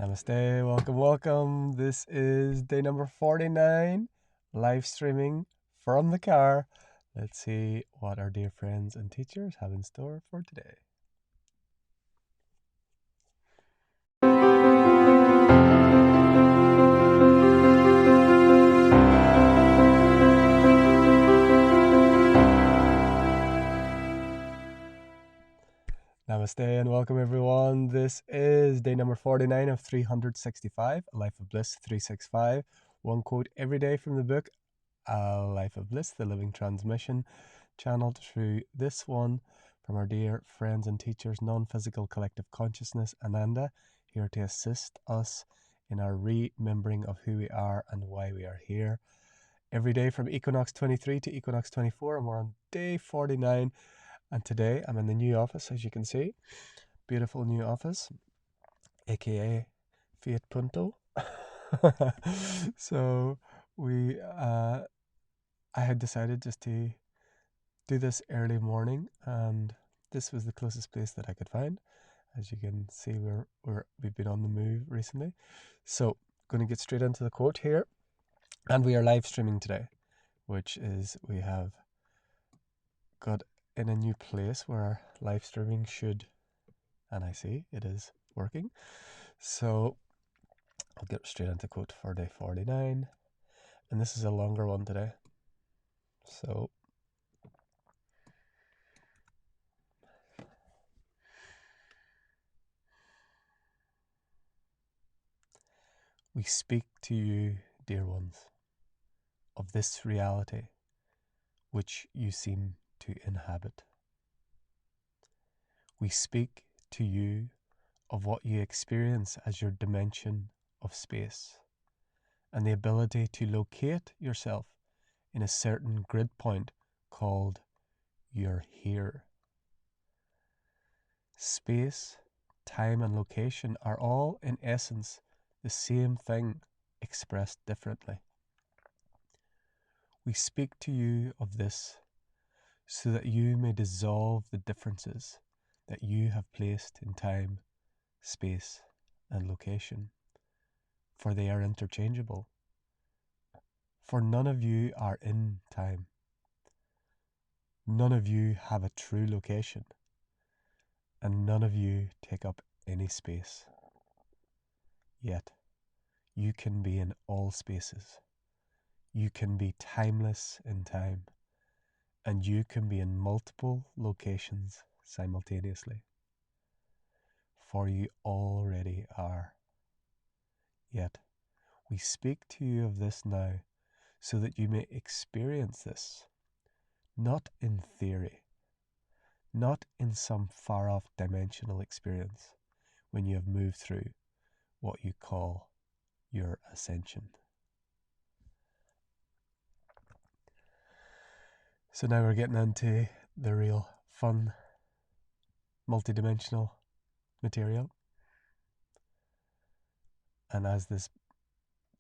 Namaste, welcome. This is day number 49, live streaming from the car. Let's see what our dear friends and teachers have in store for today. Namaste and welcome everyone. This is day number 49 of 365, A Life of Bliss 365. One quote every day from the book, A Life of Bliss, the living transmission, channeled through this one from our dear friends and teachers, non-physical collective consciousness, AnandA, here to assist us in our remembering of who we are and why we are here. Every day from Equinox 23 to Equinox 24, and we're on day 49. And today I'm in the new office, as you can see. Beautiful new office, aka Fiat Punto. So I had decided just to do this early morning, and this was the closest place that I could find. As you can see, we've been on the move recently. So going to get straight into the quote here, and we are live streaming today, which is we have got in a new place where our live streaming should, and I see it is working. So I'll get straight into quote for day 49, and this is a longer one today. So we speak to you, dear ones, of this reality which you seem to inhabit. We speak to you of what you experience as your dimension of space and the ability to locate yourself in a certain grid point called your here. Space, time, and location are all, in essence, the same thing expressed differently. We speak to you of this so that you may dissolve the differences that you have placed in time, space, and location, for they are interchangeable. For none of you are in time. None of you have a true location, and none of you take up any space. Yet, you can be in all spaces. You can be timeless in time, and you can be in multiple locations simultaneously. For you already are. Yet, we speak to you of this now so that you may experience this, not in theory, not in some far-off dimensional experience when you have moved through what you call your ascension. So now we're getting into the real fun, multidimensional material. And as this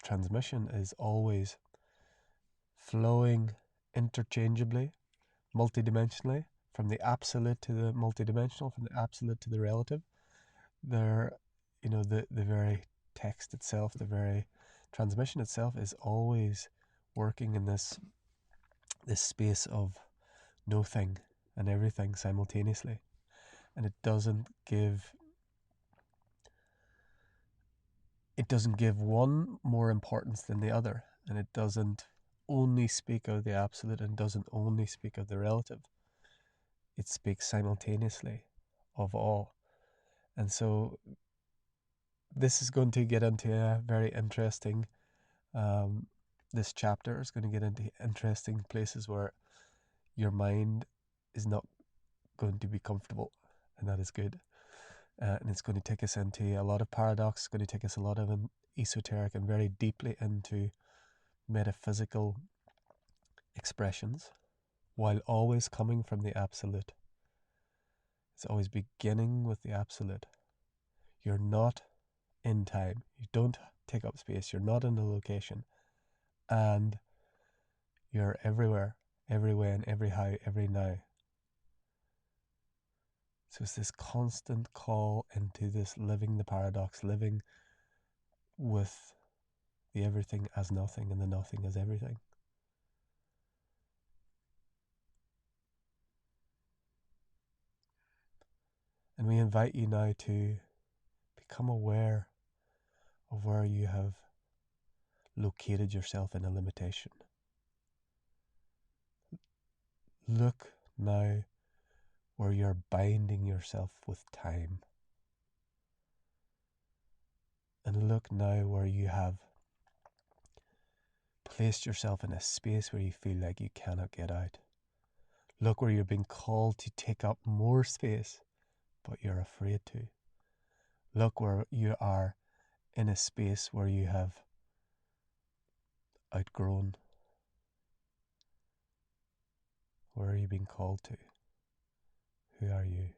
transmission is always flowing interchangeably, multidimensionally, from the absolute to the multidimensional, from the absolute to the relative, the very text itself, the very transmission itself is always working in this space of nothing and everything simultaneously. And it doesn't give one more importance than the other, and it doesn't only speak of the absolute and doesn't only speak of the relative. It speaks simultaneously of all. And so this is going to get into a very interesting, this chapter is going to get into interesting places where your mind is not going to be comfortable, and that is good. And it's going to take us into a lot of paradox. It's going to take us a lot of esoteric and very deeply into metaphysical expressions, while always coming from the absolute. It's always beginning with the absolute. You're not in time. You don't take up space. You're not in a location. And you're everywhere, everywhere, and every how, every now. So it's this constant call into this living the paradox, living with the everything as nothing and the nothing as everything. And we invite you now to become aware of where you have located yourself in a limitation. Look now where you're binding yourself with time. And look now where you have placed yourself in a space where you feel like you cannot get out. Look where you're being called to take up more space, but you're afraid to. Look where you are in a space where you have outgrown. Where are you being called to? Who are you?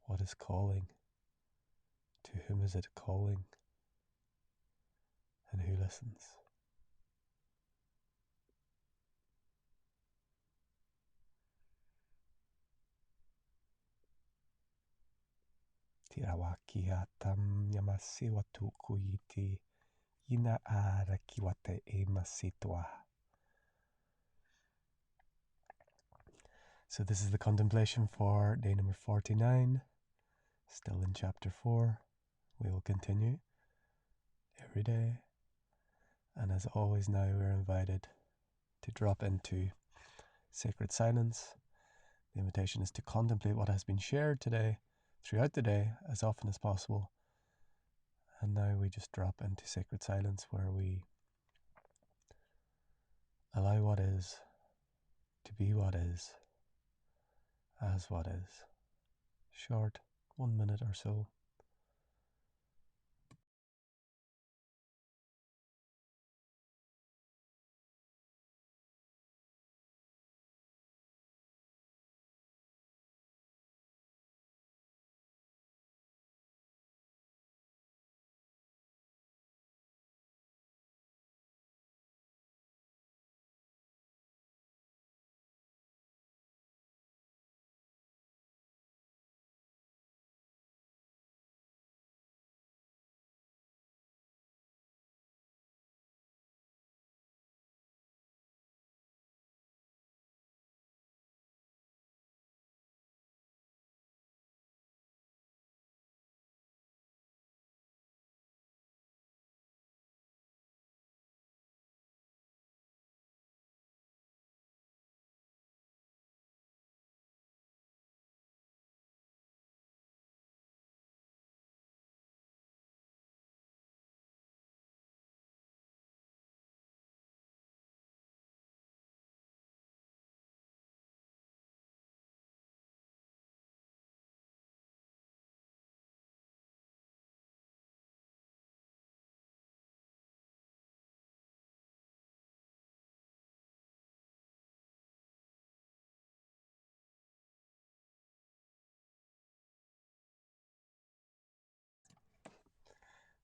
What is calling? To whom is it calling? And who listens? Tirawaki atam yamasi watu kuyiti yina ara kiwate e masitwa. So this is the contemplation for day number 49, still in chapter 4. We will continue every day. And as always now we're invited to drop into sacred silence. The invitation is to contemplate what has been shared today, throughout the day, as often as possible. And now we just drop into sacred silence where we allow what is to be what is, as what is. Short, 1 minute or so.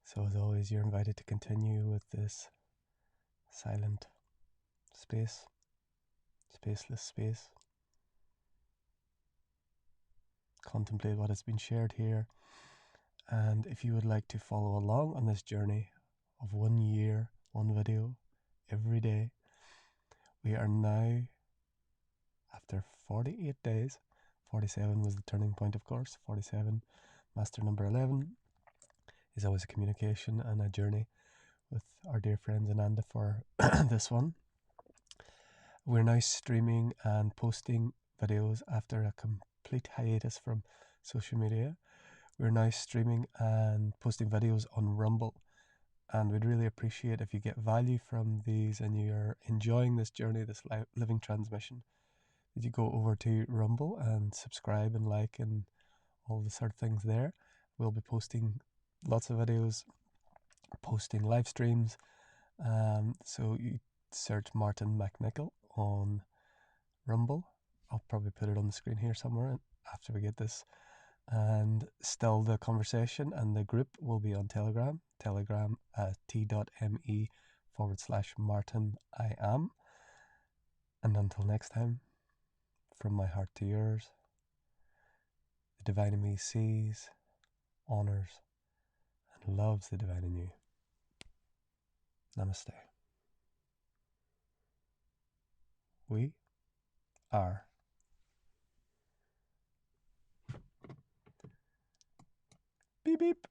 So as always, you're invited to continue with this silent space, spaceless space. Contemplate what has been shared here. And if you would like to follow along on this journey of 1 year, 1 video every day, we are now, after 48 days, 47 was the turning point, of course, 47, master number 11, is always a communication and a journey with our dear friends AnandA for this one. We're now streaming and posting videos after a complete hiatus from social media. We're now streaming and posting videos on Rumble, and we'd really appreciate if you get value from these and you're enjoying this journey, this living transmission, that you go over to Rumble and subscribe and like and all the sort of things there. We'll be posting lots of videos, posting live streams. So you search Martin McNicholl on Rumble. I'll probably put it on the screen here somewhere after we get this. And still the conversation and the group will be on Telegram at t.me/Martin I am. And until next time, from my heart to yours, the divine in me sees, honors, and loves the divine in you. Namaste. We are beep beep.